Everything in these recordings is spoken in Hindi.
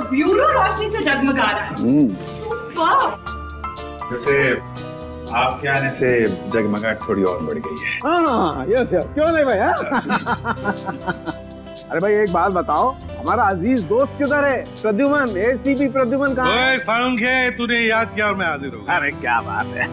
ब्यूरो रोशनी से जगमगा रहा है। सुपर। जैसे आपके आने से जगमगाहट थोड़ी और बढ़ गई है। हाँ, यस यस, क्यों नहीं भाई? हाँ? अरे भाई एक बात बताओ, हमारा अजीज दोस्त किधर है? प्रद्युमन, एसीपी प्रद्युमन कहाँ है? ओए सालुंखे, तूने याद किया और मैं हाजिर हो गया। अरे क्या बात है।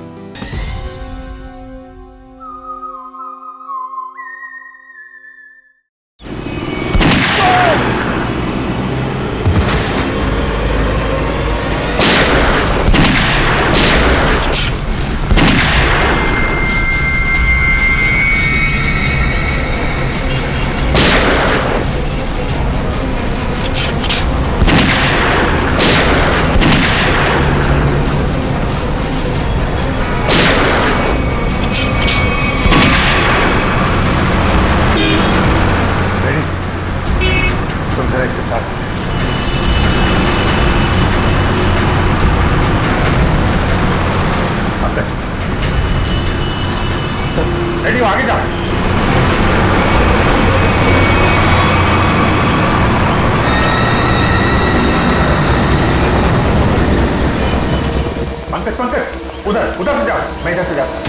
तुम जरा इसके साथ रेडी हो, आगे जाओ। पंकज पंकज, उधर उधर से जाओ, मैं इधर से जाता हूं।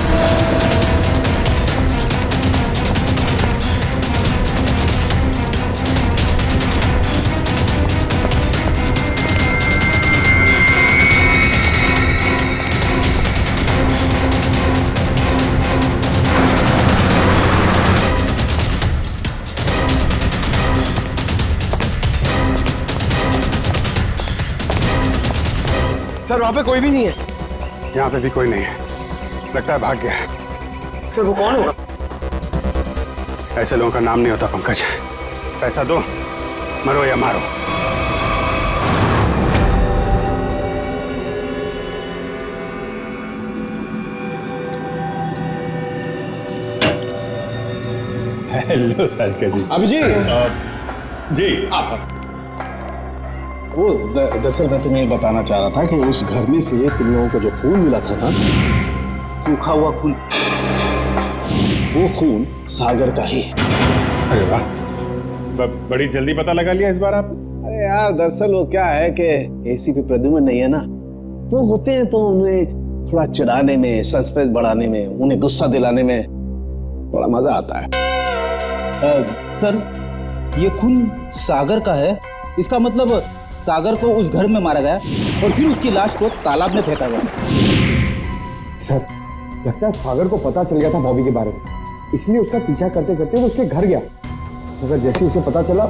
सर वहाँ पे कोई भी नहीं है। यहाँ पे भी कोई नहीं है, लगता है भाग गया है। सर वो कौन होगा? ऐसे लोगों का नाम नहीं होता पंकज। पैसा दो, मरो या मारो। हेलो सारिका जी। अभिजीत जी आप वो दरअसल मैं तुम्हें बताना चाह रहा था कि उस घर में से तुम लोगों को जो खून मिला था ना, सूखा हुआ खून, वो खून सागर का ही है। अरे वाह, बड़ी जल्दी पता लगा लिया इस बार आप। अरे यार दरअसल वो क्या है कि एसीपी प्रद्युमन नहीं है ना, वो होते हैं तो उन्हें थोड़ा चिढ़ाने में, सस्पेंस बढ़ाने में, उन्हें गुस्सा दिलाने में थोड़ा मजा आता है। सर ये खून सागर का है, इसका मतलब सागर को उस घर में मारा गया और फिर उसकी लाश को तालाब में फेंका गया। सर लगता है सागर को पता चल गया था बॉबी के बारे में, इसलिए उसका पीछा करते करते वो उसके घर गया, मगर जैसे उसे पता चला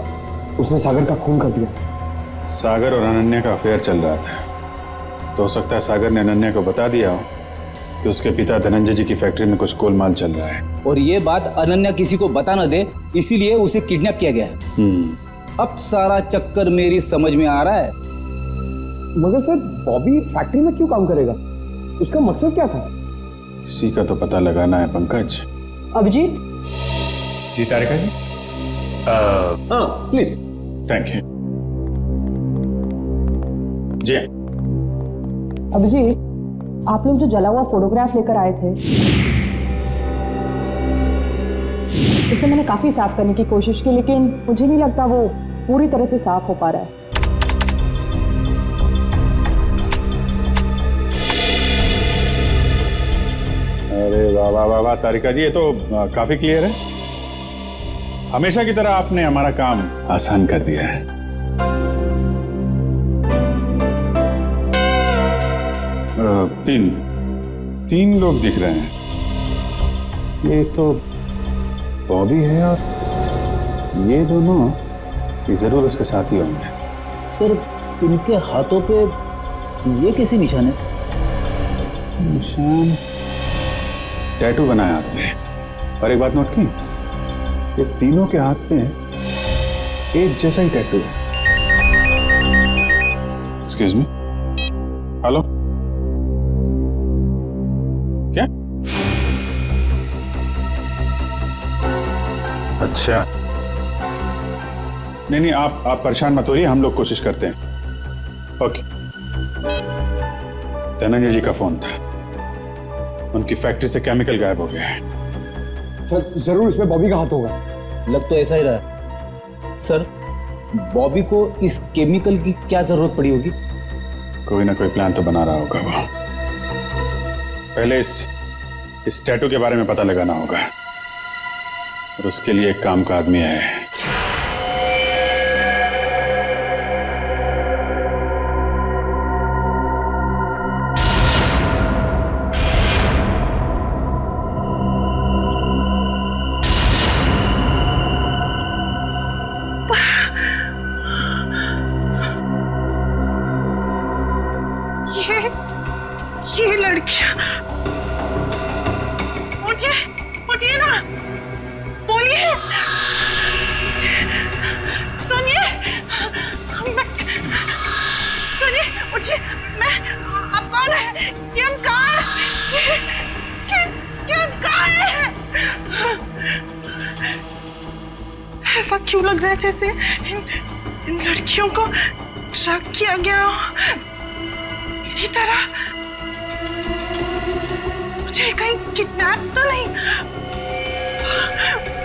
उसने सागर का खून कर दिया। सागर और अनन्या का अफेयर चल रहा था, तो हो सकता है सागर ने अनन्या को बता दिया हो कि उसके पिता धनंजय जी की फैक्ट्री में कुछ गोलमाल चल रहा है, और ये बात अनन्या किसी को बता न दे, इसीलिए उसे किडनैप किया गया है। अब सारा चक्कर मेरी समझ में आ रहा है। मगर सर बॉबी फैक्ट्री में क्यों काम करेगा? उसका मकसद क्या था? इसी का तो पता लगाना है पंकज। अभिजीत, जी तारिका जी। हाँ प्लीज। थैंक यू जी। अभिजीत, आप लोग जो जला हुआ फोटोग्राफ लेकर आए थे, इसे मैंने काफी साफ करने की कोशिश की, लेकिन मुझे नहीं लगता वो पूरी तरह से साफ हो पा रहा है। अरे वाह वाह वाह वाह तारिका जी, ये तो काफी क्लियर है। हमेशा की तरह आपने हमारा काम आसान कर दिया है। तीन लोग दिख रहे हैं। ये तो बॉबी है और ये दोनों, ये जरूर उसके साथ ही होंगे। सर इनके हाथों पे ये कैसे निशान है? निशान टैटू बनाया आपने। और एक बात नोट की, ये तीनों के हाथ पे एक जैसा ही टैटू है। एक्सक्यूज मी, हेलो, क्या? अच्छा, नहीं आप परेशान मत होइए, हम लोग कोशिश करते हैं। ओके। धनंजय जी का फोन था, उनकी फैक्ट्री से केमिकल गायब हो गया है। सर जरूर इसमें बॉबी का हाथ होगा। लग तो ऐसा ही रहा है। सर बॉबी को इस केमिकल की क्या जरूरत पड़ी होगी? कोई ना कोई प्लान तो बना रहा होगा वो। पहले इस टैटू के बारे में पता लगाना होगा और उसके लिए एक काम का आदमी है। ये लड़कियां, उठिए उठिए ना, बोलिए, सुनिए, सुनिए, उठिए, मैं, आप कौन है? किम कहाँ है? किम कहाँ है? ऐसा क्यों लग रहा है जैसे इन लड़कियों को ट्रैक किया गया हो मेरी तरह? मुझे कहीं किडनैप तो नहीं?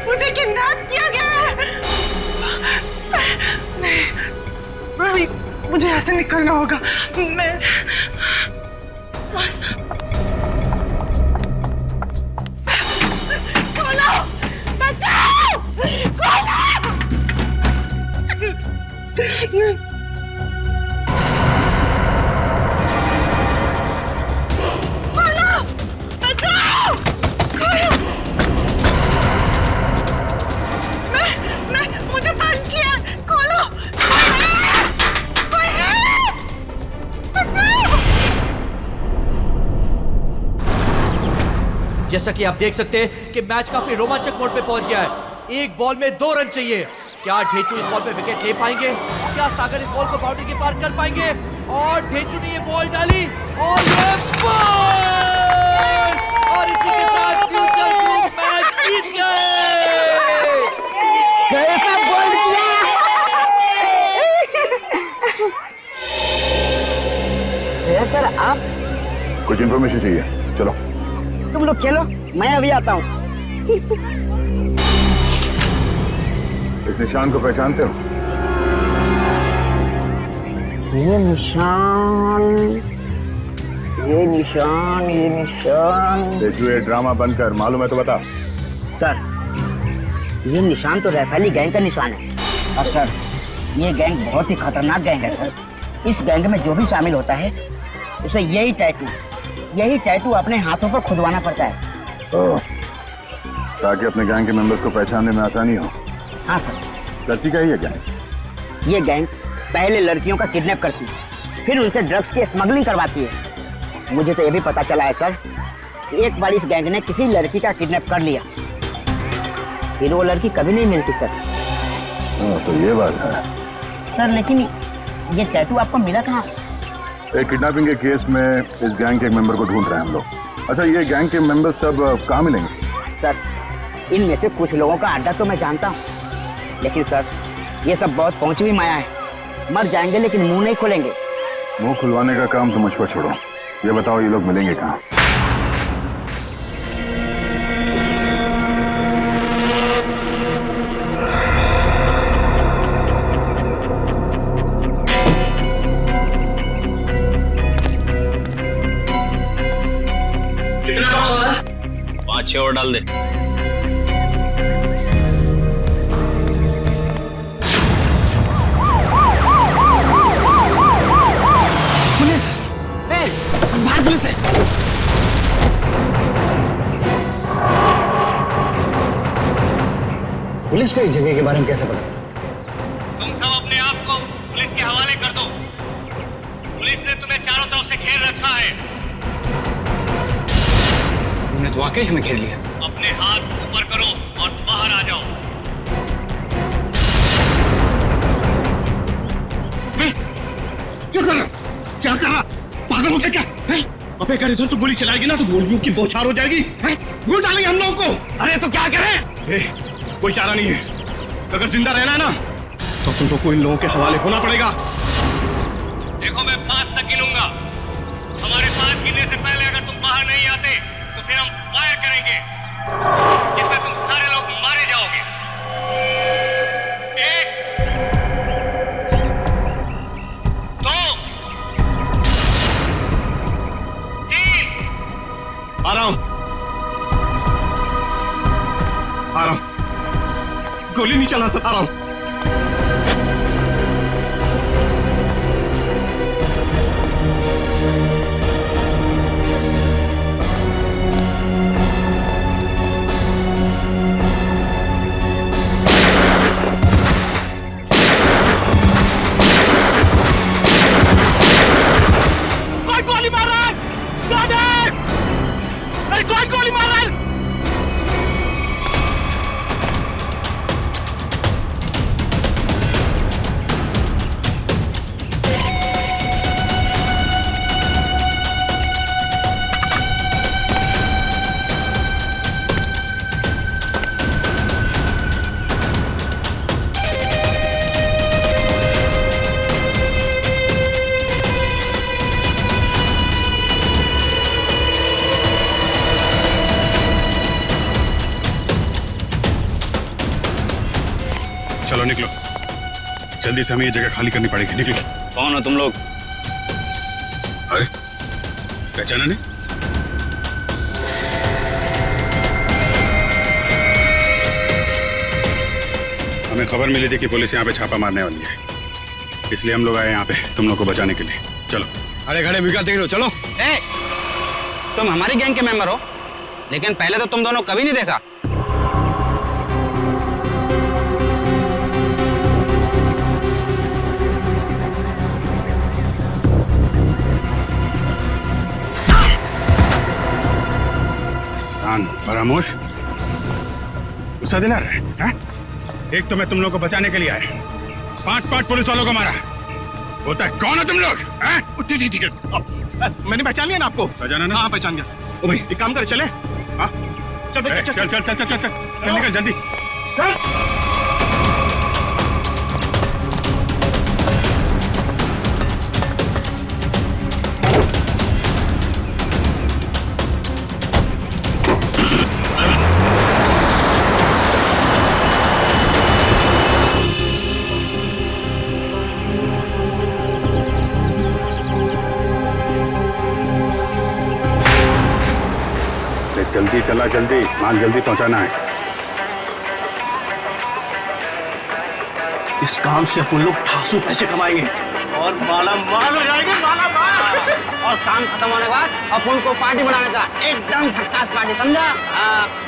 मुझे किडनैप किया गया है? नहीं, मुझे ऐसे निकलना होगा। मैं बस खोलो, बचाओ, खोलो। मुझे बंद किया, खोलो, कोई है, बचाओ। जैसा कि आप देख सकते हैं कि मैच काफी रोमांचक मोड पे पहुंच गया है। एक बॉल में 2 रन चाहिए। क्या ढेचू इस बॉल पे विकेट ले पाएंगे? क्या सागर इस बॉल को बाउंड्री के पार कर पाएंगे? और ढेचू ने ये बॉल डाली और ये बॉल, और इसी के साथ फ्यूचर ग्रुप मैच जीत गए। कैसा बॉल किया? सर आप, कुछ इन्फॉर्मेशन चाहिए, चलो। तुम लोग खेलो, मैं अभी आता हूँ। इस निशान को पहचानते हो? ये निशान। देखो ये ड्रामा बंद कर, मालूम है तो बता। सर, ये निशान तो रैफेली गैंग का निशान है। और सर, ये गैंग बहुत ही खतरनाक गैंग है सर। इस गैंग में जो भी शामिल होता है उसे यही टैटू अपने हाथों पर खुदवाना पड़ता है। ताकि अपने गैंग के मेंबर्स को पहचानने में आसानी हो। हाँ सर। लड़की का ही है गैंग? ये गैंग पहले लड़कियों का किडनैप करती है, फिर उनसे ड्रग्स की स्मगलिंग करवाती है। मुझे तो ये भी पता चला है सर, एक बार इस गैंग ने किसी लड़की का किडनैप कर लिया, फिर वो लड़की कभी नहीं मिलती सर। तो ये बात है सर। लेकिन ये टैटू आपको मिला कहाँ? एक किडनैपिंग के केस में इस गैंग के एक मेंबर को ढूंढ रहे हैं हम लोग। अच्छा, ये गैंग के मेंबर सब कहाँ मिलेंगे? सर, इनमें से कुछ लोगों का अड्डा तो मैं जानता हूँ, लेकिन सर ये सब बहुत पहुंची हुई माया है। मर जाएंगे लेकिन मुंह नहीं खोलेंगे। मुंह खुलवाने का काम तो मुझ पर छोड़ो, ये बताओ ये लोग मिलेंगे कहाँ? कितना बॉक्स होता है? 5-6 और डाल दे। पुलिस है। पुलिस को इस जगह के बारे में कैसे पता था? तुम सब अपने आप को पुलिस के हवाले कर दो। पुलिस ने तुम्हें चारों तरफ से घेर रखा है। उन्हें तो वाकई हमें घेर लिया। अपने हाथ ऊपर करो और बाहर आ जाओ। क्या कर रहा? पागल हो गया क्या? अबे अगर इधर से गोली चलाएगी ना तो गोलियों की बौछार हो जाएगी। गोली डालेंगे हम लोगों को। अरे तो क्या करें? कोई चारा नहीं है। अगर जिंदा रहना है ना तो तुम को इन लोगों के हवाले होना पड़ेगा। देखो मैं 5 तक गिनूंगा। हमारे 5 गिनने से पहले अगर तुम बाहर नहीं आते तो फिर हम फायर करेंगे, जिसमें तुम सारे लोग मारे जाओगे। 1 आ रहा हूं, आ रहा हूं। गोली नहीं चला सक, आ रहा हूं। कौन गोली मार रहा है? कौन है? अरे कौन गोली मार रहा है? चलो निकलो, जल्दी से हमें ये जगह खाली करनी पड़ेगी। निकलो। कौन हो तुम लोग? अरे पहचाना नहीं? हमें खबर मिली थी कि पुलिस यहाँ पे छापा मारने वाली है, इसलिए हम लोग आए यहाँ पे तुम लोग को बचाने के लिए। चलो। अरे खड़े विकल्प देख लो, चलो। ए, तुम हमारी गैंग के मेंबर हो, लेकिन पहले तो तुम दोनों कभी नहीं देखा। सान फरामोश, गुस्सा दिला रहे हैं? एक तो मैं तुम लोग को बचाने के लिए आया, 5 पुलिस वालों को मारा। बोलता है कौन हो तुम लोग? ठीक है, मैंने पहचान लिया ना आपको। पहचाना ना? हाँ पहचान गया। ओ भाई एक काम कर, चले। हाँ? चल भाई, चल चल चल चल चल निकल जल्दी। जल्दी चला, जल्दी माल जल्दी पहुंचाना है। इस काम से अपन लोग ठासू पैसे कमाएंगे और माला माल हो जाएंगे, माला माल। और काम खत्म होने के बाद अपन को पार्टी बनाने का, एकदम झक्कास पार्टी, समझा?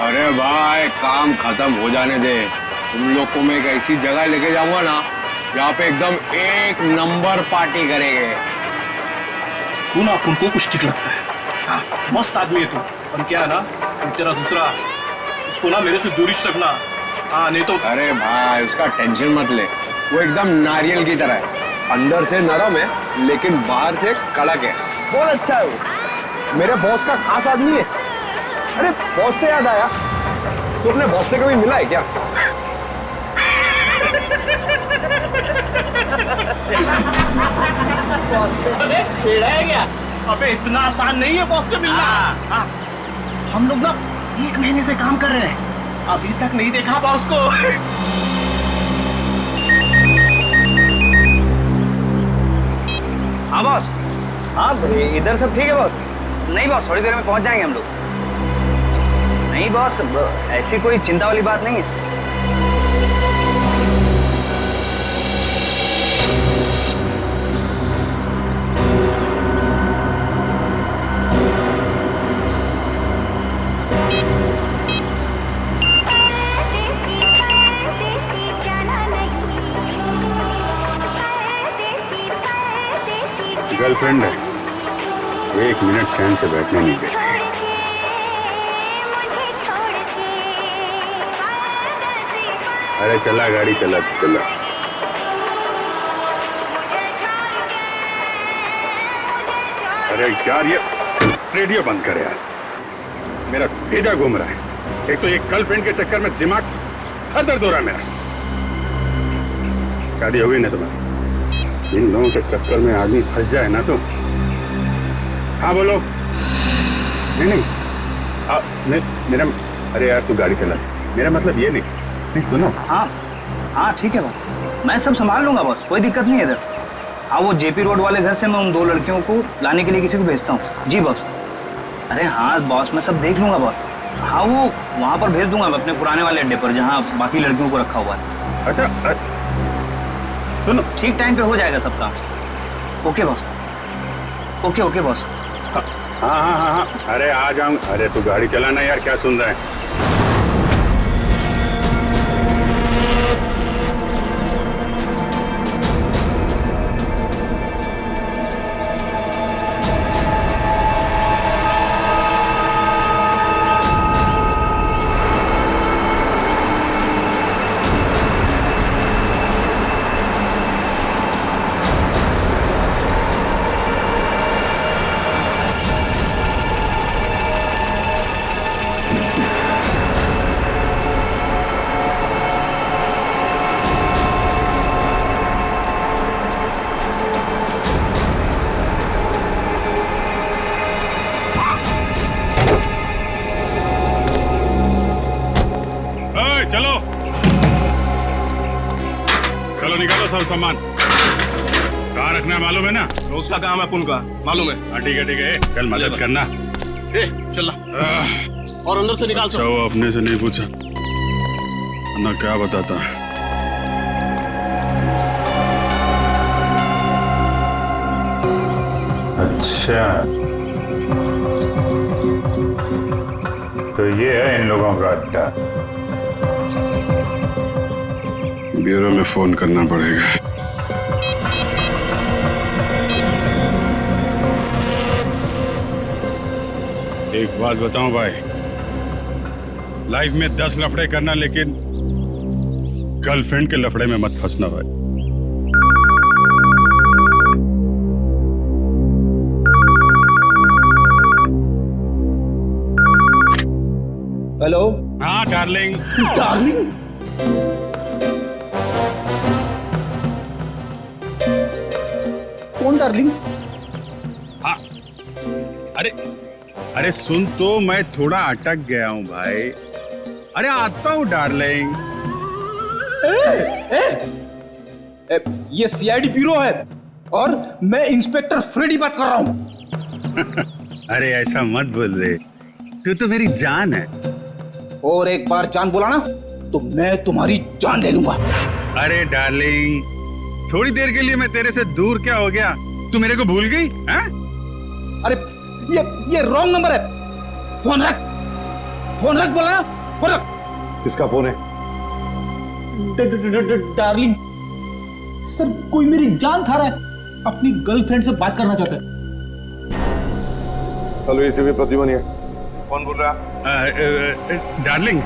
अरे भाई काम खत्म हो जाने दे, तुम लोग को मैं एक ऐसी जगह लेके जाऊंगा ना जहाँ पे एकदम 1 नंबर पार्टी करेंगे। तू ना अपन को कुछ ठीक लगता है। हाँ, मस्त आदमी है तू, पर क्या है ना, तेरा दूसरा उसको ना मेरे से दूरी रखना। हाँ नहीं तो। अरे भाई उसका टेंशन मत ले, वो एकदम नारियल की तरह है, अंदर से नरम है लेकिन बाहर से कड़क है। बहुत अच्छा है वो, मेरे बॉस का खास आदमी है। अरे बॉस से याद आया, तू अपने बॉस से कभी मिला है क्या? अरे टेढ़ा है क्या? अबे इतना आसान नहीं है बॉस से मिलना। हाँ। हम लोग ना 1 महीने से काम कर रहे हैं, अभी तक नहीं देखा बॉस को। हाँ बॉस। हाँ इधर सब ठीक है बॉस? नहीं बॉस, थोड़ी देर में पहुंच जाएंगे हम लोग। नहीं बॉस, ऐसी कोई चिंता वाली बात नहीं है। गर्लफ्रेंड है, 1 मिनट चैन से बैठने नहीं देती। अरे चला गाड़ी, चला चला। अरे यार ये रेडियो बंद कर यार, मेरा भेजा घूम रहा है। एक तो ये गर्लफ्रेंड के चक्कर में दिमाग सर दर्द हो रहा है मेरा। शादी हो गई ना तुम्हारी, इन लोगों के चक्कर में आदमी फंस जाए ना तो। हाँ बोलो। नहीं नहीं मेरा, अरे यार तू गाड़ी चला, मेरा मतलब ये नहीं सुनो। हाँ हाँ ठीक है बॉस, मैं सब संभाल लूंगा बॉस, कोई दिक्कत नहीं है इधर। हाँ वो जेपी रोड वाले घर से मैं उन 2 लड़कियों को लाने के लिए किसी को भेजता हूँ। जी बॉस। अरे हाँ बॉस, मैं सब देख लूंगा बॉस। हाँ वो वहाँ पर भेज दूंगा मैं अपने पुराने वाले अड्डे पर जहाँ बाकी लड़कियों को रखा हुआ है। अच्छा सुनो, ठीक टाइम पे हो जाएगा सब काम। Okay boss. Okay okay boss. हाँ हाँ हाँ हाँ, अरे आ जाऊंगा। अरे तू गाड़ी चलाना यार, क्या सुन रहा है? चलो चलो, निकालो सब सामान। कहाँ रखना है मालूम है ना? तो उसका काम है पुन का, मालूम है। हाँ ठीक है ठीक है, चल मदद करना। ए चल और अंदर से निकाल अच्छा वो अपने से नहीं पूछा ना, क्या बताता। अच्छा तो ये है इन लोगों का अड्डा। ब्यूरो में फोन करना पड़ेगा। एक बात बताऊं भाई, लाइफ में 10 लफड़े करना, लेकिन गर्लफ्रेंड के लफड़े में मत फंसना भाई। हेलो। हाँ डार्लिंग। डार्लिंग? कौन डार्लिंग? हाँ अरे अरे सुन तो, मैं थोड़ा अटक गया हूँ भाई। अरे आता हूँ डार्लिंग। ये सीआईडी ब्यूरो है और मैं इंस्पेक्टर फ्रेडी बात कर रहा हूँ। अरे ऐसा मत बोल रे, तू तो मेरी जान है। और एक बार जान बोला ना तो मैं तुम्हारी जान ले लूंगा। अरे डार्लिंग, थोड़ी देर के लिए मैं तेरे से दूर क्या हो गया? तू मेरे को भूल गई हैं? अरे ये रॉन्ग नंबर है। फोन रख, फोन रख, बोला ना, फोन रख। किसका फोन है? डार्लिंग सर, कोई मेरी जान खा रहा है, अपनी गर्लफ्रेंड से बात करना चाहता है। हेलो, ये भी प्रतिमा नहीं है। कौन बोल रहा है? डार्लिंग,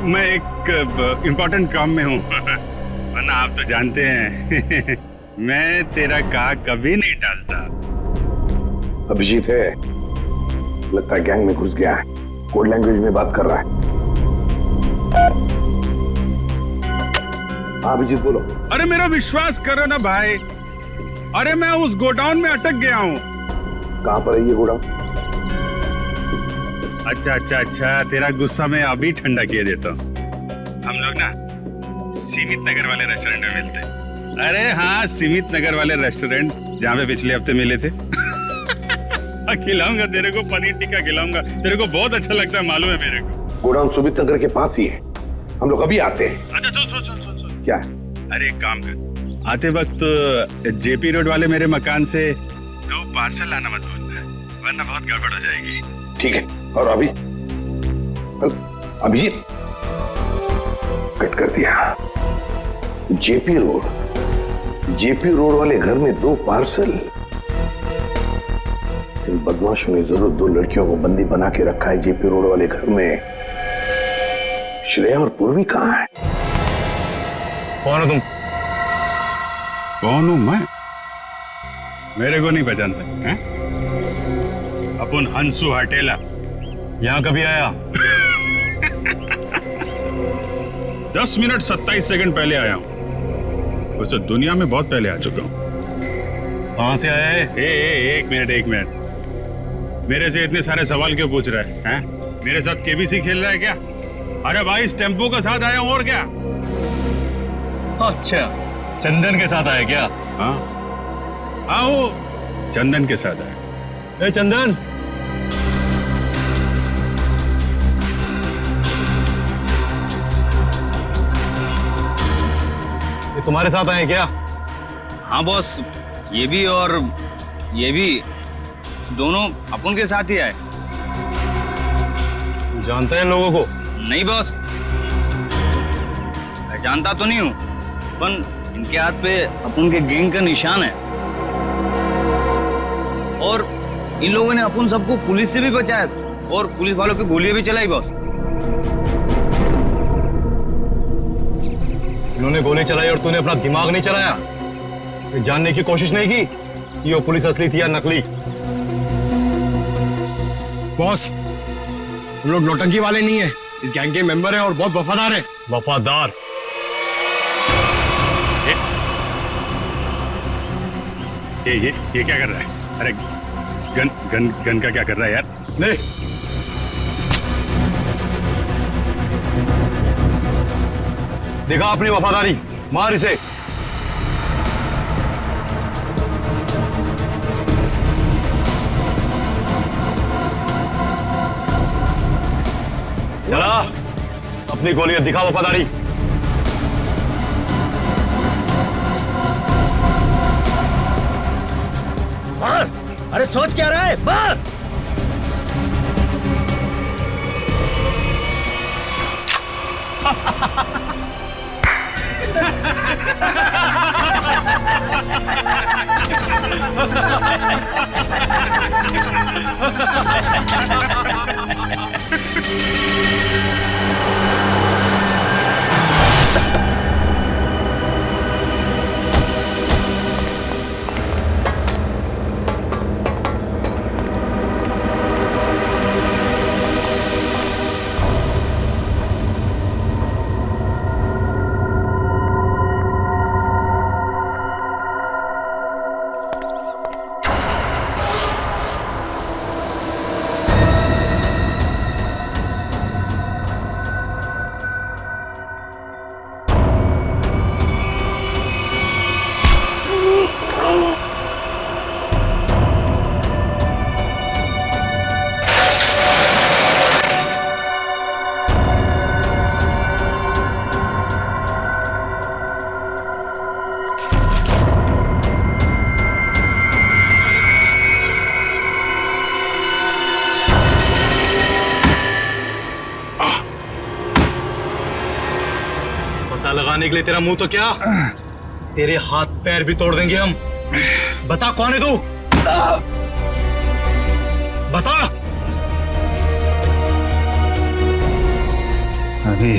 मैं एक इम्पोर्टेंट काम में हूँ। वरना आप तो जानते हैं मैं तेरा कहा कभी नहीं टालता। अभिजीत है, लगता है गैंग में घुस गया है, कोड लैंग्वेज में बात कर रहा है। हाँ अभिजीत बोलो। अरे मेरा विश्वास करो ना भाई, अरे मैं उस गोडाउन में अटक गया हूँ। कहाँ पर है ये गोडाउन? अच्छा अच्छा अच्छा, तेरा गुस्सा मैं अभी ठंडा किए देता हूँ। हम लोग ना सीमित नगर वाले रेस्टोरेंट में मिलते हैं। अरे हाँ, सीमित नगर वाले रेस्टोरेंट जहाँ पे पिछले हफ्ते मिले थे। खिलाऊंगा तेरे को, पनीर टिक्का खिलाऊंगा, तेरे को बहुत अच्छा लगता है, मालूम है मेरे को। गोडाउन सुमित नगर के पास ही है, हम लोग अभी आते हैं। अच्छा सुन। क्या? अरे एक काम कर, आते वक्त जेपी रोड वाले मेरे मकान से 2 पार्सल लाना मत भूलना, वरना बहुत गड़बड़ हो जाएगी। ठीक है। और अभी अभिजीत कट कर दिया। जेपी रोड वाले घर में 2 पार्सल। इन बदमाशों ने जरूर 2 लड़कियों को बंदी बना के रखा है जेपी रोड वाले घर में। श्रेया और पूर्वी कहाँ है? कौन हो तुम? कौन हूं मैं? मेरे को नहीं पहचानते हैं? अपन हंसू हटेला। यहाँ कभी आया? 10 मिनट 27 सेकंड पहले आया हूं। वैसे दुनिया में बहुत पहले आ चुका हूं। कहाँ से आया है? एक मिनट। मेरे से इतने सारे सवाल क्यों पूछ रहा है? मेरे साथ केबीसी खेल रहा है क्या? अरे भाई, इस टेम्पो के साथ आया हूं, और क्या? अच्छा, चंदन के साथ आया क्या? हाँ वो चंदन के साथ आया। ए चंदन, तुम्हारे साथ आए क्या? हाँ बॉस, ये भी और ये भी दोनों अपन के साथ ही आए। जानते हैं लोगों को? नहीं बॉस, मैं जानता तो नहीं हूँ, पर इनके हाथ पे अपन के गैंग का निशान है और इन लोगों ने अपन सबको पुलिस से भी बचाया और पुलिस वालों पे गोलियां भी चलाई बॉस। इन्होंने गोली चलाई और तूने अपना दिमाग नहीं चलाया? ये जानने की कोशिश नहीं की कि वो पुलिस असली थी या नकली? बॉस, हम लोग नौटंकी वाले नहीं है, इस गैंग के मेंबर हैं और बहुत वफादार हैं। वफादार? ये क्या कर रहा है? अरे गन का क्या कर रहा है यार? नहीं, दिखा अपनी वफादारी, मार इसे। चला, अपनी गोलियां दिखा वफादारी। अरे सोच क्या रहा है? मार! लगाने के लिए तेरा मुंह तो क्या, तेरे हाथ पैर भी तोड़ देंगे हम। बता कौन है तू? बता। अभी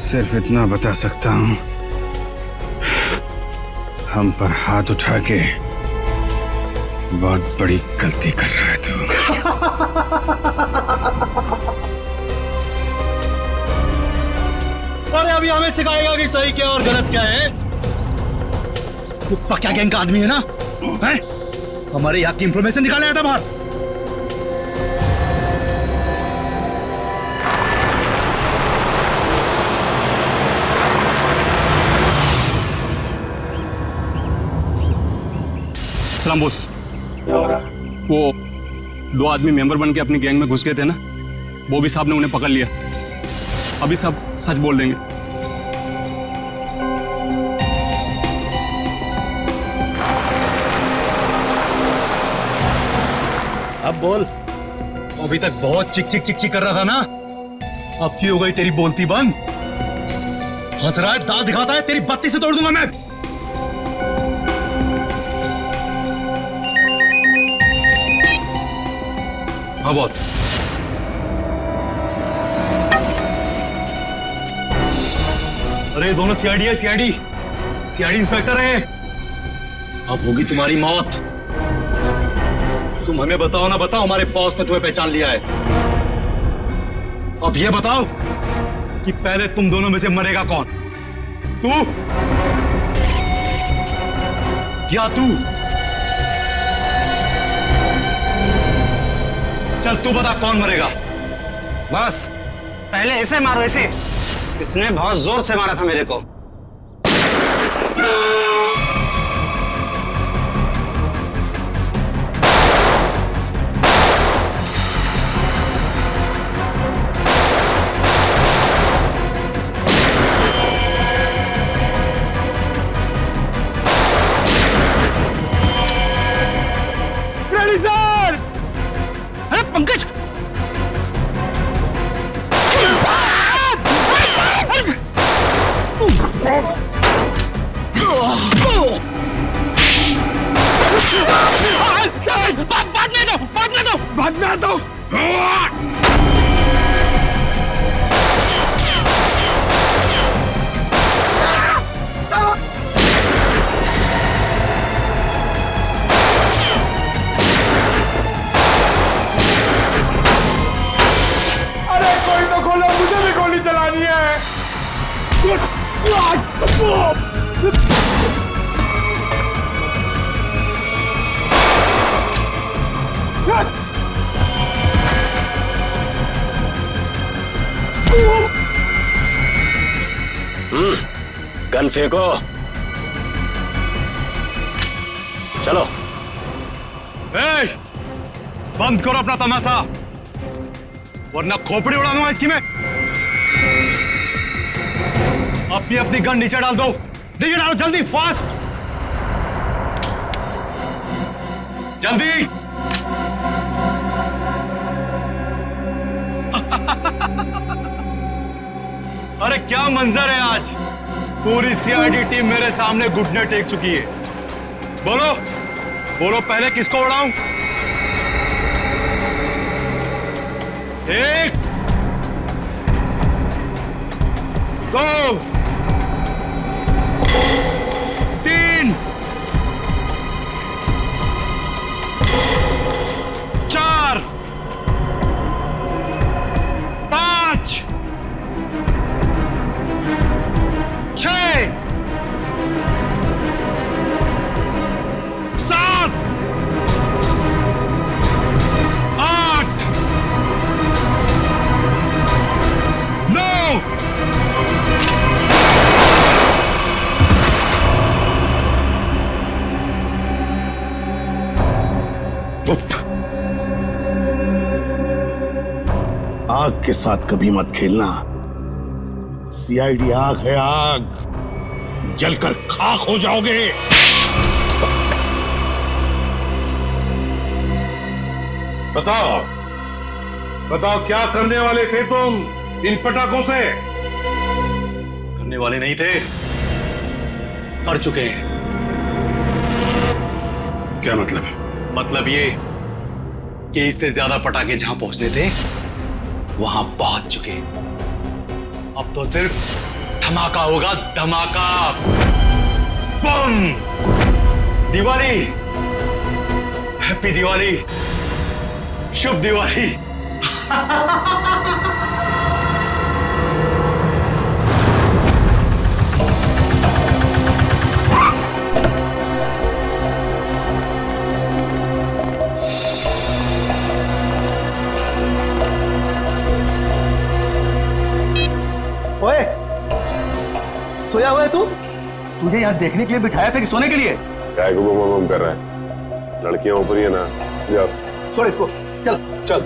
सिर्फ इतना बता सकता हूं, हम पर हाथ उठा के बहुत बड़ी गलती कर रहा है तू। अरे अभी हमें सिखाएगा कि सही क्या और गलत क्या है? तू पक्का गैंग का आदमी है ना? है? हमारे यहाँ की इंफॉर्मेशन निकाले आया था बाहर। सलाम बॉस। वो 2 आदमी मेंबर बन के अपनी गैंग में घुस गए थे ना, बॉबी साहब ने उन्हें पकड़ लिया। अभी सब सच बोल देंगे। अब बोल। अभी तक बहुत चिक चिक चिक चिक कर रहा था ना, अब की हो गई तेरी बोलती बंद? हंस रहा है, दांत दिखाता है, तेरी बत्ती से तोड़ दूंगा मैं। हाँ बॉस। अरे दोनों सीआईडी है, सीआईडी इंस्पेक्टर है। अब होगी तुम्हारी मौत। तुम हमें बताओ ना, बताओ, हमारे बॉस ने तुम्हें पहचान लिया है। अब ये बताओ कि पहले तुम दोनों में से मरेगा कौन, तू या तू? चल तू बता कौन मरेगा। बस पहले ऐसे मारो, ऐसे। इसने बहुत जोर से मारा था मेरे को। बाद में आता हूँ। अरे कोई तो खोलो, मुझे भी गोली चलानी है। गन फेंको। चलो। बंद करो अपना तमाशा, वरना खोपड़ी उड़ा दूंगा इसकी मैं। अपनी अपनी गन नीचे डाल दो, नीचे डालो जल्दी, फास्ट, जल्दी। अरे क्या मंजर है आज, पूरी सीआईडी टीम मेरे सामने घुटने टेक चुकी है। बोलो बोलो, पहले किसको उड़ाऊं? एक, दो, तीन, चार, पांच, छह, सात, आठ, नौ, आग के साथ कभी मत खेलना। सीआईडी आग है, आग, जलकर खाक हो जाओगे। बताओ बताओ, क्या करने वाले थे तुम इन पटाखों से? करने वाले नहीं थे, कर चुके हैं। क्या मतलब? मतलब ये कि इससे ज्यादा पटाखे जहां पहुंचने थे वहां पहुंच चुके। अब तो सिर्फ धमाका होगा, धमाका, बम। दिवाली, हैप्पी दिवाली, शुभ दिवाली। ओए, सोया हुआ है तू? तुझे यहाँ देखने के लिए बिठाया था कि सोने के लिए? क्या गुम कर रहा है? लड़कियां ऊपर ही है ना, जाओ। छोड़ इसको, चल चल।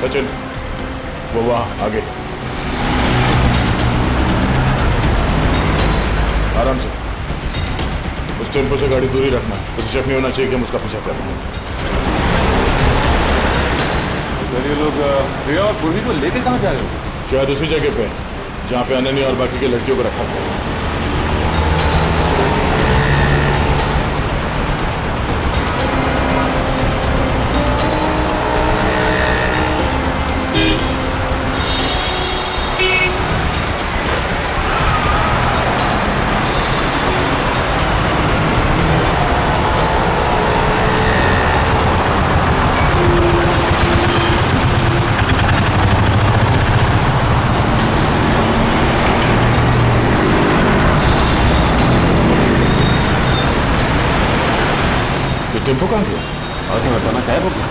सचिन, वो वहां आगे। आराम से, उस टेम्पो से गाड़ी दूरी रखना, उसे शक नहीं होना चाहिए कि हम उसका पीछा कर रहे हैं। सर, ये लोग प्रिया और पूर्वी को लेके कहाँ जा रहे हो? शायद उसी जगह पे जहाँ पे अनन्या और बाकी के लड़कियों को रखा था। टेम्पो कहाँ गया? आज अचानक गायब हो गया।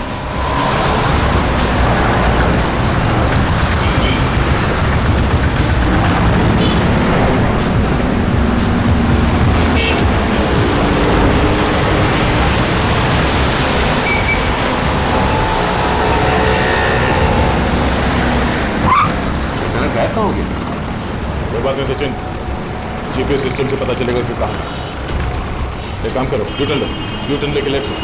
जीपीएस सिस्टम से पता चलेगा कि कहाँ है। एक काम करो, यू टर्न लेके लेफ्ट लो।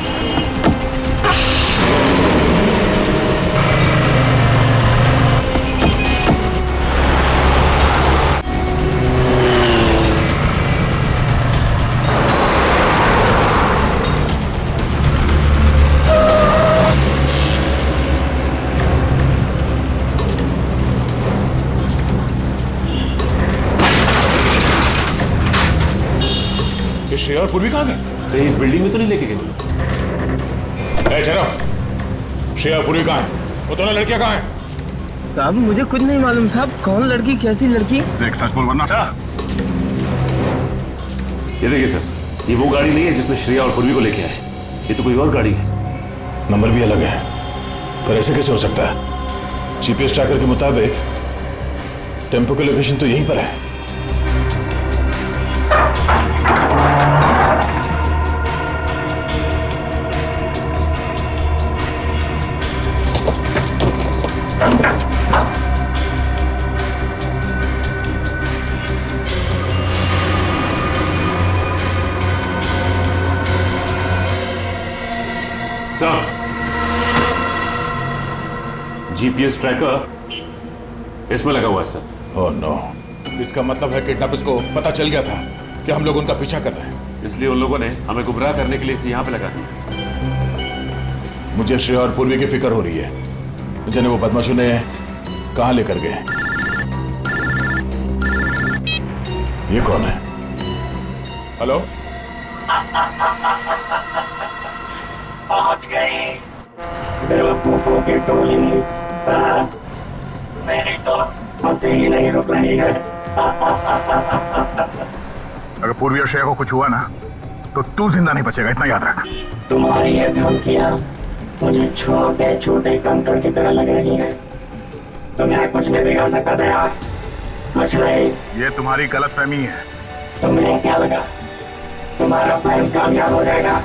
ये श्रेया और पूर्वी कहाँ गए? कहीं इस बिल्डिंग में तो नहीं लेके गए? ठहरो, श्रेया और पूर्वी कहाँ है? वो दोनों लड़कियां कहाँ हैं? साहब मुझे कुछ नहीं मालूम साहब, कौन लड़की कैसी लड़की? देख सच बोल वरना ये देखिए सर, ये वो गाड़ी नहीं है जिसमें श्रेया और पूर्वी को लेके आए, ये तो कोई और गाड़ी है। नंबर भी अलग है, पर ऐसे कैसे हो सकता है? जीपीएस ट्रैकर के मुताबिक टेम्पो की लोकेशन तो यहीं पर है। सर, जीपीएस ट्रैकर इसमें लगा हुआ है सर। ओह नो, इसका मतलब है किडनैपर्स को पता चल गया था कि हम लोग उनका पीछा कर रहे हैं, इसलिए उन लोगों ने हमें गुमराह करने के लिए इसे यहाँ पे लगा दिया। मुझे श्रेया और पूर्वी की फिक्र हो रही है। जिन्हें वो बदमाशों ने कहाँ लेकर गए? ये कौन है? हेलो, पहुंच गई बेवकूफों की टोली। मेरी तो हंसी ही नहीं रुक रही है। अगर पूर्वी और श्रेया को कुछ हुआ ना तो तू जिंदा नहीं बचेगा, इतना याद रख। तुम्हारी ये धमकियां मुझे छोटे छोटे कंकड़ की तरह लग रही हैं। तुम्हें कुछ नहीं बिगाड़ सकता था यार, कुछ नहीं। ये तुम्हारी गलतफहमी है। तुम्हें क्या लगा तुम्हारा प्लान कामयाब हो जाएगा?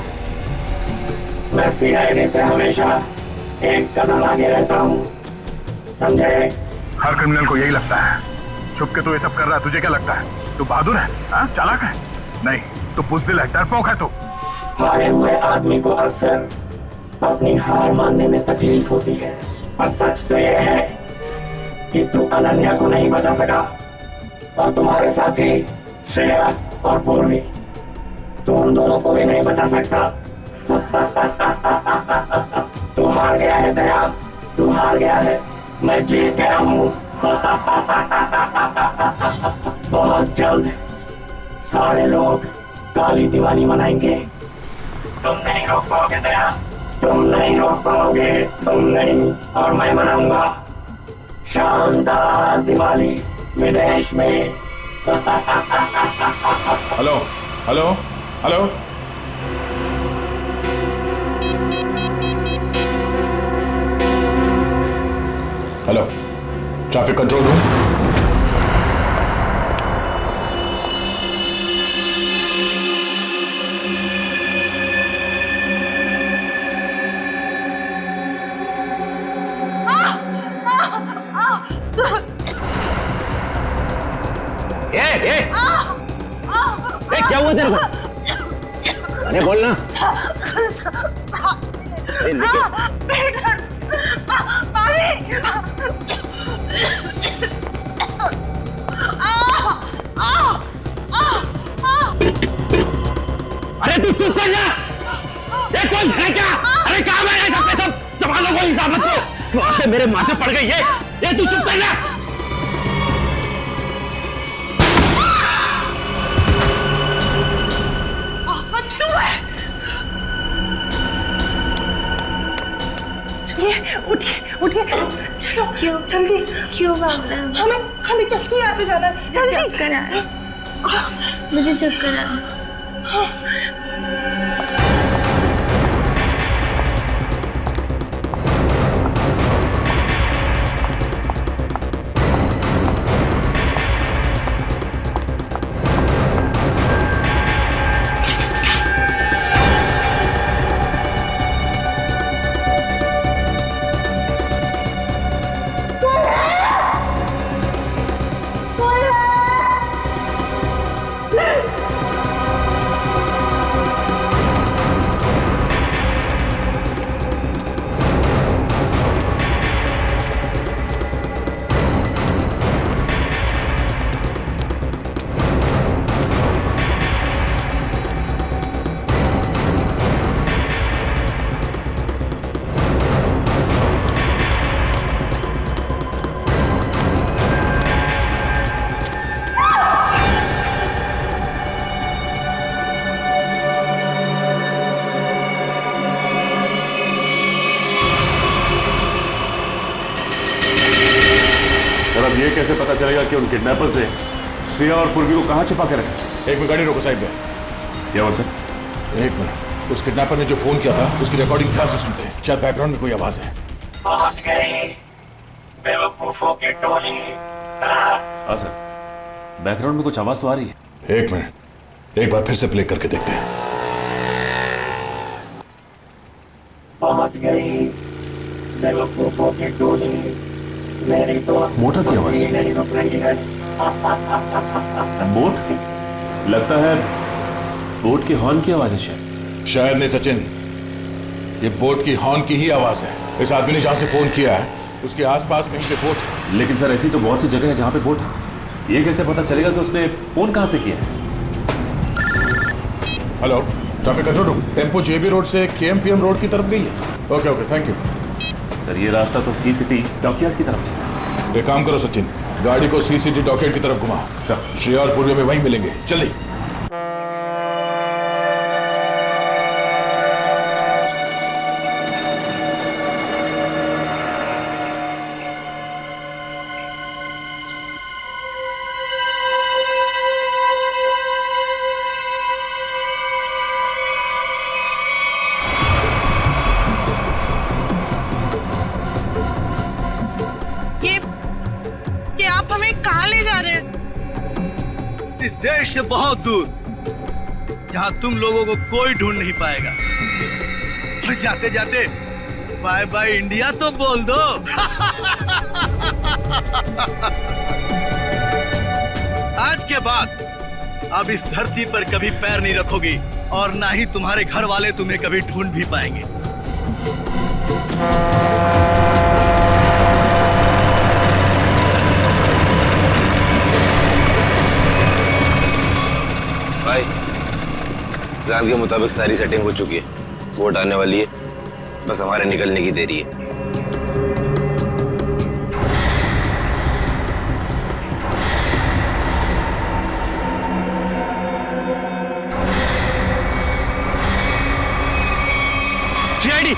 मैं सीआईडी से हमेशा एक कदम आगे रहता हूँ, समझे? हर क्रिमिनल को यही लगता है। छुप के तू ये सब कर रहा है, तुझे क्या लगता है? तू बहादुर है, हाँ? चालाक है? नहीं, तू बुज़दिल है, डरपोक है तू। हारे हुए आदमी को अक्सर अपनी हार मानने में तकलीफ होती है, और सच तो यह है कि तू अनन्या को नहीं बचा सका, और तुम्हारे साथी श्रेया और पूर्वी, तू उन दोनों को भी नहीं बचा सकता। तू हार गया है दया, तू हार गया है। मैं जीत गया हूँ। बहुत जल्द सारे लोग काली दिवाली मनाएंगे। तुम नहीं रोक पाओगे दया, तुम नहीं रोक पाओगे, तुम नहीं। और मैं मनाऊंगा शानदार दिवाली विदेश में। Hello, hello, hello. Hello, traffic control room. क्या हुआ तेरे को? अरे बोलना। अरे तू चुप कर जा। ये कौन है क्या? अरे काम है सब के सब, संभालो कोई हिसाब मत को। वहां से मेरे माथे पड़ गई ये तू चुप कर जा। उठिए उठिए, चलो। क्यों? जल्दी। क्यों मैडम? हमें जल्दी यहाँ से जाना है, जल्दी। चक्कर आ रहा, मुझे चक्कर आ रहा। ये कैसे पता चलेगा कि उन किडनैपर्स ने श्रेया और पूर्वी को कहाँ छिपा के रखा? एक मिनट गाड़ी रोको साइड में। क्या हुआ सर? एक मिनट, उस किडनैपर ने जो फोन किया था उसकी रिकॉर्डिंग ध्यान से सुनते हैं, शायद बैकग्राउंड में कोई आवाज है। पहुंच गई बेवकूफों की टोली। हाँ सर, बैकग्राउंड में कुछ आवाज तो आ रही है। एक मिनट, एक बार फिर से प्ले करके देखते हैं। पहुंच गई बेवकूफों की टोली, मेरी तो मोटर की आवाज। नहीं रुक रही है। बोट? लगता है बोट के हॉर्न की आवाज है शायद। शायद नहीं सचिन, ये बोट की हॉर्न की ही आवाज है। इस आदमी ने जहां से फोन किया है उसके आसपास कहीं पे बोट है। लेकिन सर ऐसी तो बहुत सी जगह है जहां पे बोट है। ये कैसे पता चलेगा कि उसने फोन कहां से किया है? Hello, traffic control room, tempo JB road से केएमपीएम रोड की तरफ गई है। Okay okay, thank you sir. ये रास्ता तो सी सिटी डॉकयार्ड की तरफ जाता है। एक काम करो सचिन, गाड़ी को सी सिटी डॉकयार्ड की तरफ घुमा। सर, श्रेया और पूर्वी में वहीं मिलेंगे, जल्दी। ये आप हमें कहाँ ले जा रहे हैं? इस देश से बहुत दूर, जहां तुम लोगों को कोई ढूंढ नहीं पाएगा। और जाते जाते बाय बाय इंडिया तो बोल दो। आज के बाद अब इस धरती पर कभी पैर नहीं रखोगी और ना ही तुम्हारे घर वाले तुम्हें कभी ढूंढ भी पाएंगे। भाई, प्लान के मुताबिक सारी सेटिंग हो चुकी है। वोट आने वाली है, बस हमारे निकलने की देरी है। सीआईडी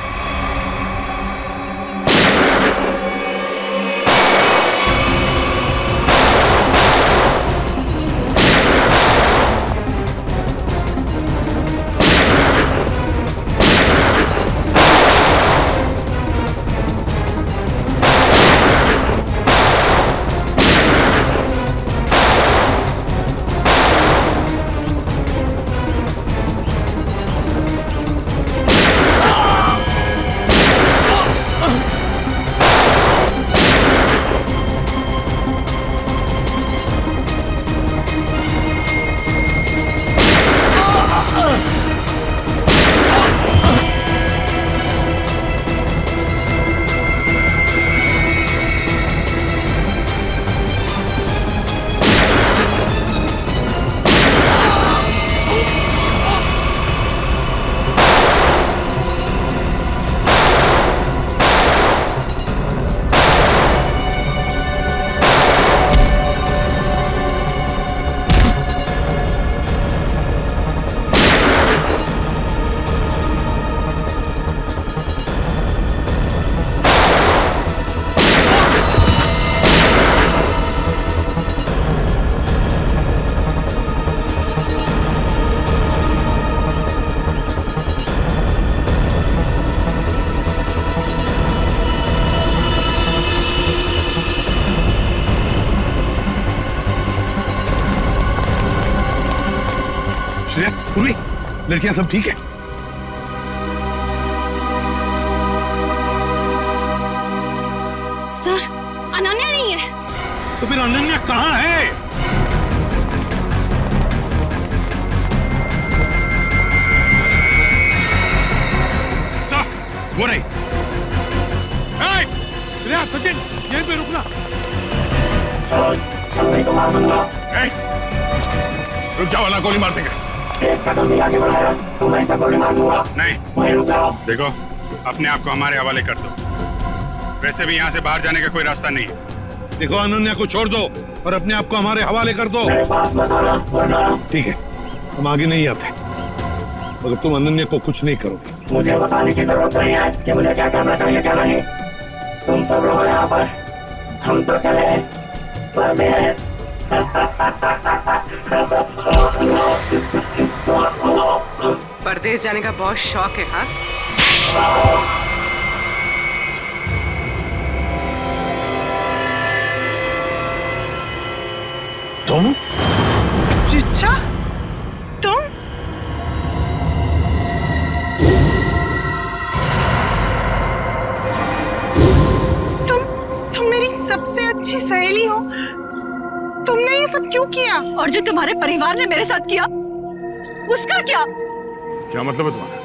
श्रेया, पूर्वी, लड़कियां सब ठीक है? सर, अनन्या नहीं है। तो फिर अनन्या कहाँ है? सर, वो नहीं। श्रेया, सचिन, यहीं पे रुकना। नहीं तो मार दूंगा। रुक जाओ, ना गोली मार देंगे। एक कदम भी आगे बढ़ाया तो मैं इसे गोली मार दूंगा। नहीं, वहीं रुक जाओ। देखो, अपने आप को हमारे हवाले कर दो। वैसे भी यहाँ से बाहर जाने का कोई रास्ता नहीं है। देखो, अनन्या को छोड़ दो और अपने आप को हमारे हवाले कर दो। मेरे पास मत आना, वरना ठीक है, हम आगे नहीं आते, मगर तुम अनन्या को कुछ नहीं करोगे। मुझे बताने की जरूरत नहीं है कि मुझे क्या करना चाहिए क्या नहीं। तुम सब लोग यहाँ पर, हम तो चले। सफर में है। परदेश जाने का बहुत शौक है। हाँ, तुम? रिचा, तुम? तुम मेरी सबसे अच्छी सहेली हो। तुमने ये सब क्यों किया? और जो तुम्हारे परिवार ने मेरे साथ किया उसका क्या? क्या मतलब है तुम्हारा?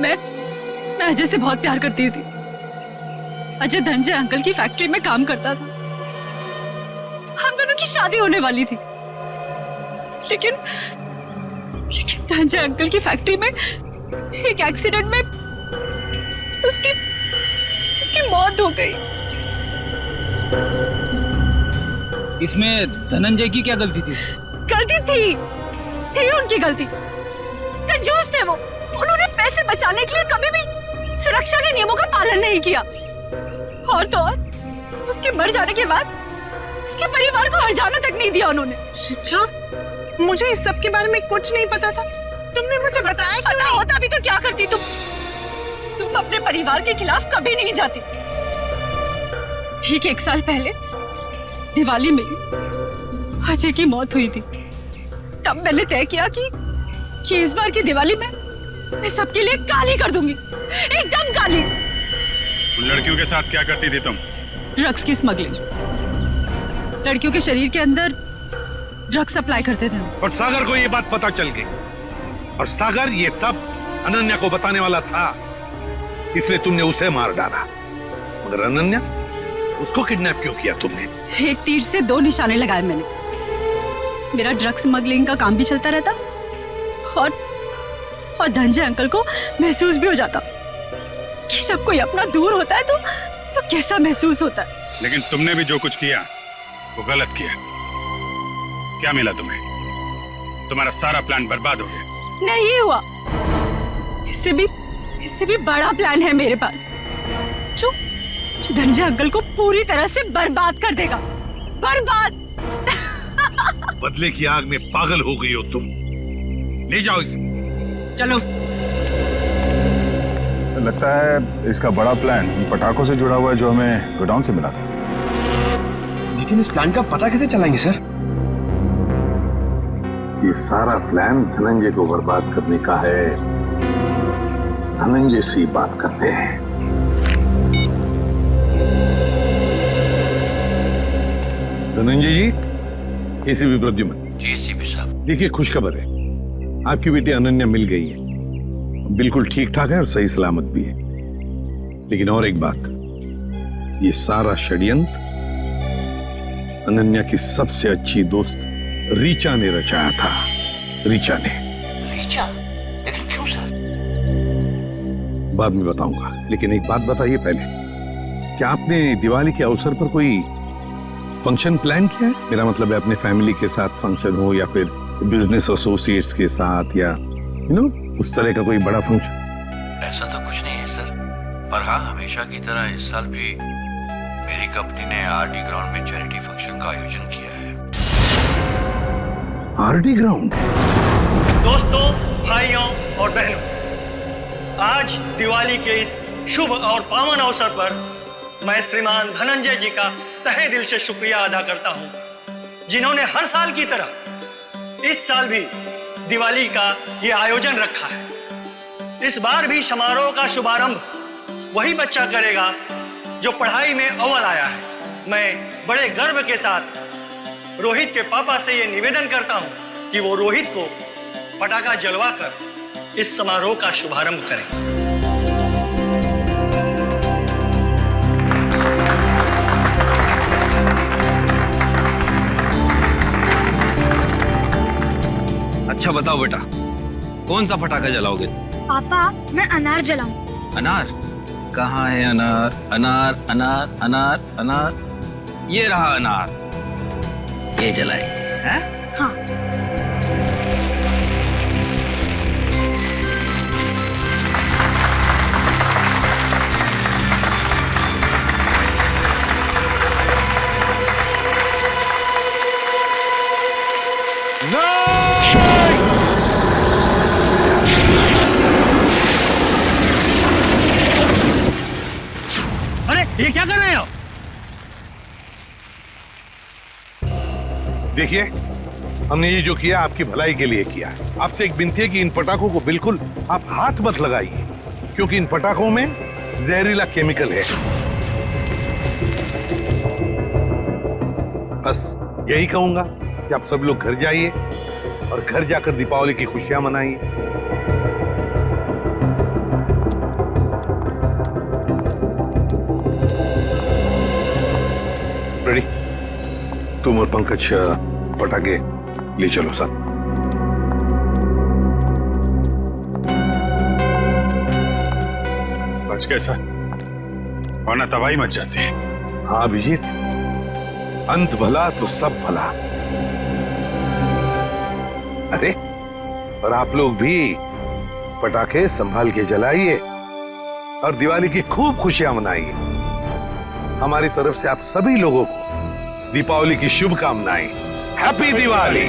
मैं अजय से बहुत प्यार करती थी। अजय धनंजय अंकल की फैक्ट्री में काम करता था। हम दोनों की शादी होने वाली थी, लेकिन धनंजय अंकल की फैक्ट्री में एक एक्सीडेंट में उसकी मौत हो गई। इसमें धनंजय की क्या गलती थी? गलती थी उनकी गलती। कंजूस थे वो। उन्होंने पैसे बचाने के लिए कभी भी सुरक्षा के नियमों का पालन नहीं किया। और तो और उसके मर जाने के बाद उसके परिवार को हर्जाना तक नहीं दिया उन्होंने। रिचा, मुझे इस सब के बारे में कुछ नहीं पता था। तुमने मुझे बताया क्यों नहीं? होता भी तो क्या करती तुम अपने परिवार के खिलाफ कभी नहीं जाती। ठीक 1 साल पहले दिवाली में अजय की मौत हुई थी। तब मैंने तय किया कि इस बार की दिवाली में मैं सबके लिए काली कर दूंगी, एकदम काली। उन लड़कियों के साथ क्या करती थी तुम? ड्रग्स की स्मगलिंग। लड़कियों के शरीर के अंदर ड्रग्स सप्लाई करते थे। और सागर को ये बात पता चल गई, और सागर ये सब अनन्या को बताने वाला था, इसलिए तुमने उसे मार डाला। मगर अनन्या, उसको किडनैप क्यों किया तुमने? एक तीर से 2 निशाने लगाए मैंने। मेरा ड्रग्स स्मगलिंग का काम भी चलता रहता और धनंजय अंकल को महसूस भी हो जाता कि जब कोई अपना दूर होता है तो कैसा महसूस होता है। लेकिन तुमने भी जो कुछ किया वो गलत किया। क्या मिला तुम्हें? तुम्हारा सारा प्लान बर्बाद हो गया। नहीं हुआ, इससे भी बड़ा प्लान है मेरे पास, जो धनंजय अंकल को पूरी तरह से बर्बाद कर देगा। बर्बाद। बदले की आग में पागल हो गई हो तुम। ले जाओ इसे। चलो। लगता है इसका बड़ा प्लान इन पटाखों से जुड़ा हुआ है जो हमें गोडाउन से मिला था। लेकिन इस प्लान का पता कैसे चलाएंगे सर? ये सारा प्लान धनंजय को बर्बाद करने का है। धनंजय से बात करते हैं। धनंजय जी, एसीपी प्रद्युमन जी। एसीपी साहब, देखिए, खुशखबर है, आपकी बेटी अनन्या मिल गई है। बिल्कुल ठीक ठाक है और सही सलामत भी है। लेकिन और एक बात, ये सारा षड्यंत्र अनन्या की सबसे अच्छी दोस्त रीचा ने रचाया था। रीचा ने। रीचा? लेकिन क्यों सर? बाद में बताऊंगा, लेकिन एक बात बताइए पहले, क्या आपने दिवाली के अवसर पर कोई फंक्शन प्लान किया है? मेरा मतलब है अपने फैमिली के साथ फंक्शन हो या फिर बिजनेस एसोसिएट्स के साथ, या उस तरह का कोई बड़ा फंक्शन। ऐसा तो कुछ नहीं है सर, पर हाँ, हमेशा की तरह इस साल भी मेरी कंपनी ने आरडी ग्राउंड में चैरिटी फंक्शन का आयोजन किया है। RD ground? दोस्तों, भाइयों और बहनों, आज दिवाली के इस शुभ और पावन अवसर पर मैं श्रीमान धनंजय जी का तहे दिल से शुक्रिया अदा करता हूं, जिन्होंने हर साल की तरह इस साल भी दिवाली का ये आयोजन रखा है। इस बार भी समारोह का शुभारंभ वही बच्चा करेगा जो पढ़ाई में अव्वल आया है। मैं बड़े गर्व के साथ रोहित के पापा से ये निवेदन करता हूं कि वो रोहित को पटाखा जलवाकर इस समारोह का शुभारंभ करें। अच्छा बताओ बेटा, कौन सा पटाखा जलाओगे? पापा, मैं अनार जलाऊं। अनार? कहाँ है अनार? अनार अनार अनार अनार, ये रहा अनार, ये जलाएंगे। हैं? हाँ। ये क्या कर रहे हो? देखिए, हमने ये जो किया आपकी भलाई के लिए किया है। आपसे एक विनती है कि इन पटाखों को बिल्कुल आप हाथ मत लगाइए, क्योंकि इन पटाखों में जहरीला केमिकल है। बस यही कहूंगा कि आप सब लोग घर जाइए और घर जाकर दीपावली की खुशियां मनाइए। रेडी? तुम और पंकज पटाखे ले चलो साथ। बच गए सर, वरना तबाही मच जाती है। हाँ अभिजीत, अंत भला तो सब भला। अरे और आप लोग भी पटाखे संभाल के जलाइए और दिवाली की खूब खुशियां मनाइए। हमारी तरफ से आप सभी लोगों को दीपावली की शुभकामनाएं। हैप्पी दिवाली।